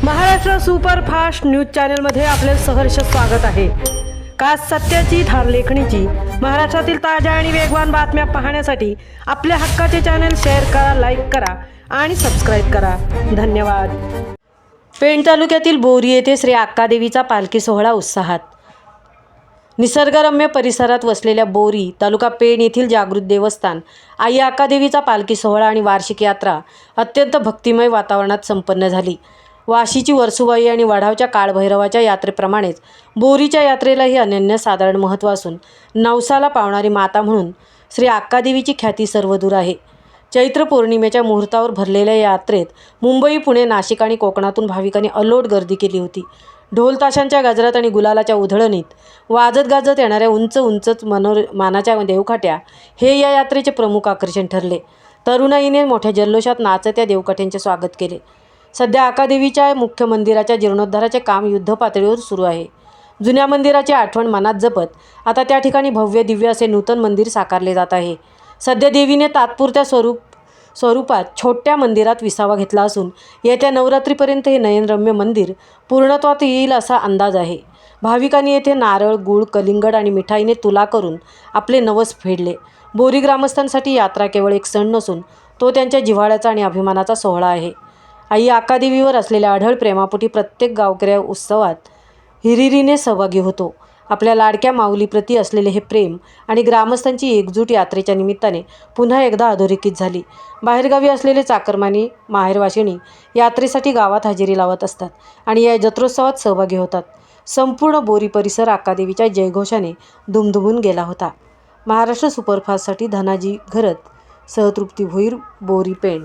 Maharashtra superfast news चॅनलमध्ये आपले सहर्ष स्वागत आहे। खास सत्याची धार लेखणीची महाराष्ट्रातील ताज्या आणि वेगवान बातम्या पाहण्यासाठी आपल्या हक्काचे चॅनल शेअर करा, लाईक करा आणि सबस्क्राईब करा। धन्यवाद। पेण तालुक्यातील बोरी येथे श्री अक्कादेवीचा पालखी सोहळा उत्साहात। निसर्गरम्य परिसरात वसलेल्या बोरी तालुका पेण येथील जागृत देवस्थान आई अक्कादेवीचा पालखी सोहळा आणि वार्षिक यात्रा अत्यंत भक्तिमय वातावरणात संपन्न झाली। वाशीची वर्सुबाई आणि वढावच्या काळभैरवाच्या यात्रेप्रमाणेच बोरीच्या यात्रेलाही अनन्यसाधारण महत्त्व असून नवसाला पावणारी माता म्हणून श्री अक्कादेवीची ख्याती सर्वदूर आहे। चैत्र पौर्णिमेच्या मुहूर्तावर भरलेल्या या यात्रेत मुंबई, पुणे, नाशिक आणि कोकणातून भाविकांनी अलोट गर्दी केली होती। ढोल ताशांच्या गजरात आणि गुलालाच्या उधळणीत वाजत गाजत येणाऱ्या उंच उंच मानाच्या देवकाठ्या हे या यात्रेचे प्रमुख आकर्षण ठरले। तरुणाईने मोठ्या जल्लोषात नाचत या देवकाठ्यांचे स्वागत केले। सध्या अक्कादेवीच्या मुख्य मंदिराच्या जीर्णोद्धाराचे काम युद्धपातळीवर सुरू आहे। जुन्या मंदिराची आठवण मनात जपत आता त्या ठिकाणी भव्य दिव्य असे नूतन मंदिर साकारले जात आहे। सध्या देवीने तात्पुरत्या स्वरूपात छोट्या मंदिरात विसावा घेतला असून येत्या नवरात्रीपर्यंत हे नयनरम्य मंदिर पूर्णत्वात येईल असा अंदाज आहे। भाविकांनी येथे नारळ, गूळ, कलिंगड आणि मिठाईने तुला करून आपले नवस फेडले। बोरी ग्रामस्थांसाठी यात्रा केवळ एक सण नसून तो त्यांच्या जिव्हाळ्याचा आणि अभिमानाचा सोहळा आहे। आई अक्कादेवीवर असलेल्या अढळ प्रेमापोटी प्रत्येक गावकरी उत्सवात हिरिरीने सहभागी होतो। आपल्या लाडक्या माऊलीप्रती असलेले हे प्रेम आणि ग्रामस्थांची एकजूट यात्रेच्या निमित्ताने पुन्हा एकदा अधोरेखित झाली। बाहेरगावी असलेले चाकरमानी, माहेरवाशिणी यात्रेसाठी गावात हजेरी लावत असतात आणि या जत्रोत्सवात सहभागी होतात। संपूर्ण बोरी परिसर अक्कादेवीच्या जयघोषाने दुमदुमून गेला होता। महाराष्ट्र सुपरफास्टसाठी धनाजी घरत, सहतृप्ती भोईर, बोरी, पेण।